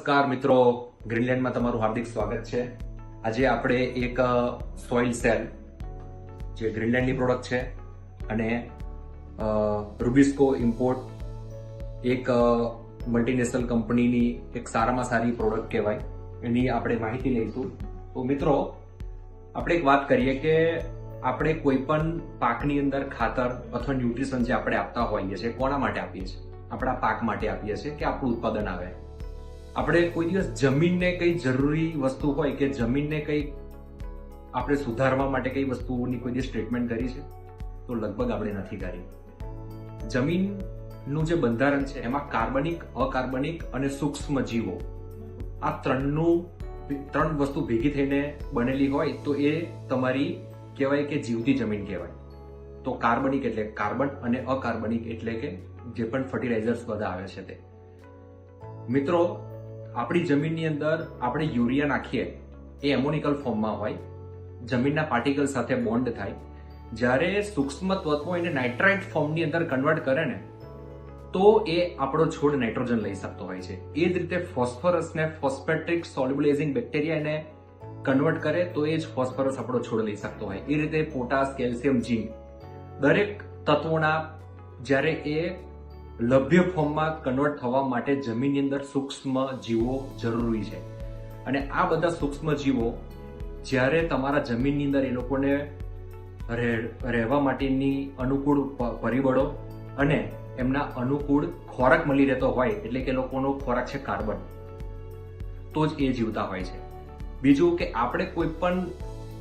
નમસ્કાર મિત્રો, ગ્રીનલેન્ડમાં તમારું હાર્દિક સ્વાગત છે. આજે આપણે એક સોઇલ સેલ જે ગ્રીનલેન્ડની પ્રોડક્ટ છે અને રૂબિસ્કો ઇમ્પોર્ટ એક મલ્ટીનેશનલ કંપનીની એક સારામાં સારી પ્રોડક્ટ કહેવાય, એની આપણે માહિતી લઈશું. તો મિત્રો, આપણે એક વાત કરીએ કે આપણે કોઈ પણ પાકની અંદર ખાતર અથવા ન્યુટ્રિશન જે આપણે આપતા હોઈએ છીએ, કોના માટે આપીએ છીએ? આપણા પાક માટે આપીએ છીએ કે આપણું ઉત્પાદન આવે. આપણે કોઈ દિવસ જમીનને કઈ જરૂરી વસ્તુ હોય કે જમીનને કઈ આપણે સુધારવા માટે કઈ વસ્તુઓની કોઈ દિવસ ટ્રીટમેન્ટ કરી છે? તો લગભગ આપણે નથી કરી. જમીનનું જે બંધારણ છે એમાં કાર્બનિક, અકાર્બનિક અને સૂક્ષ્મ જીવો, આ ત્રણ વસ્તુ ભેગી થઈને બનેલી હોય તો એ તમારી કહેવાય કે જીવતી જમીન કહેવાય. તો કાર્બનિક એટલે કાર્બન અને અકાર્બનિક એટલે કે જે પણ ફર્ટિલાઇઝર્સ બધા આવે છે તે. મિત્રો, આપણી જમીનની અંદર આપણે યુરિયા નાખીએ એ એમોનિકલ ફોર્મમાં હોય, જમીનના પાર્ટિકલ સાથે બોન્ડ થાય. જ્યારે સૂક્ષ્મ તત્વો એને નાઇટ્રાઇટ ફોર્મની અંદર કન્વર્ટ કરે ને તો એ આપણો છોડ નાઇટ્રોજન લઈ શકતો હોય છે. એ જ રીતે ફોસ્ફરસને ફોસ્ફેટિક સોલ્યુબલાઇઝિંગ બેક્ટેરિયા એને કન્વર્ટ કરે તો એ જ ફોસ્ફરસ આપણો છોડ લઈ શકતો હોય. એ રીતે પોટાશ, કેલ્શિયમ, ઝીંક દરેક તત્વોના જ્યારે એ લભ્ય ફોર્મમાં કન્વર્ટ થવા માટે જમીનની અંદર સૂક્ષ્મ જીવો જરૂરી છે. અને આ બધા સૂક્ષ્મ જીવો જ્યારે તમારા જમીનની અંદર એ લોકોને રહેવા માટેની અનુકૂળ પરિબળો અને એમના અનુકૂળ ખોરાક મળી રહેતો હોય, એટલે કે લોકોનો ખોરાક છે કાર્બન, તો જ એ જીવતા હોય છે. બીજું કે આપણે કોઈ પણ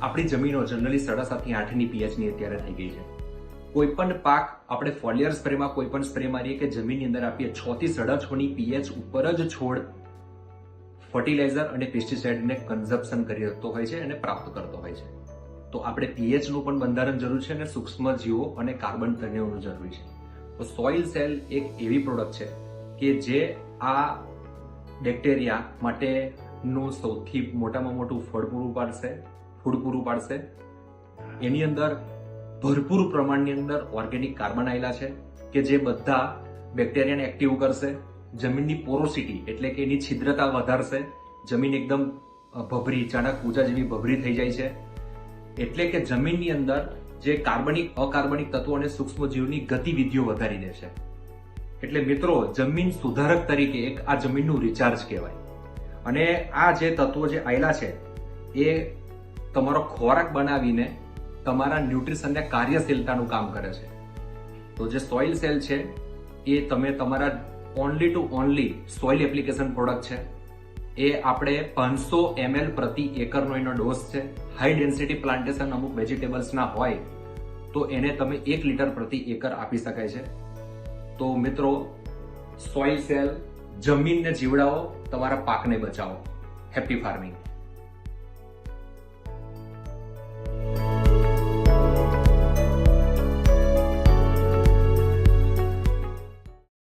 આપણી જમીનો જનરલી 7.5-8ની પીએચની અત્યારે થઈ ગઈ છે. કોઈ પણ પાક આપણે ફોલિયર સ્પ્રેમાં કોઈ પણ સ્પ્રે મારીએ કે જમીનની અંદર આપીએ 6-6.5ની પીએચ ઉપર જ છોડ ફર્ટિલાઇઝર અને પેસ્ટિસાઇડને કન્ઝપ્શન કરી શકતો હોય છે અને પ્રાપ્ત કરતો હોય છે. તો આપણે પીએચનું પણ બંધારણ જરૂર છે અને સૂક્ષ્મ જીવો અને કાર્બન તન્યનું જરૂરી છે. તો સોઇલ સેલ એક એવી પ્રોડક્ટ છે કે જે આ બેક્ટેરિયા માટેનું સૌથી મોટામાં મોટું ફૂડ પૂરું પાડશે. એની અંદર ભરપૂર પ્રમાણની અંદર ઓર્ગેનિક કાર્બન આવેલા છે કે જે બધા બેક્ટેરિયાને એક્ટિવ કરશે. જમીનની પોરોસિટી એટલે કે એની છિદ્રતા વધારશે. જમીન એકદમ ભભરી, ચાણક પૂજા જેવી ભભરી થઈ જાય છે. એટલે કે જમીનની અંદર જે કાર્બનિક, અકાર્બનિક તત્વો અને સૂક્ષ્મ જીવની ગતિવિધિઓ વધારી દેશે. એટલે મિત્રો, જમીન સુધારક તરીકે એક આ જમીનનું રિચાર્જ કહેવાય. અને આ જે તત્વો જે આવેલા છે એ તમારો ખોરાક બનાવીને તમારા ન્યુટ્રિશનને કાર્યશીલતાનું કામ કરે છે. તો જે સોઇલ સેલ છે એ તમે તમારા only to only soil application product છે. એ આપણે 500 ml પ્રતિ એકરનો એનો ડોઝ છે. હાઈ ડેન્સિટી પ્લાન્ટેશન અમુક વેજીટેબલ્સના હોય તો એને તમે 1 લીટર પ્રતિ એકર આપી શકાય છે. તો મિત્રો, સોઇલ સેલ, જમીનને જીવડાવો, તમારા પાકને બચાવો. Happy farming.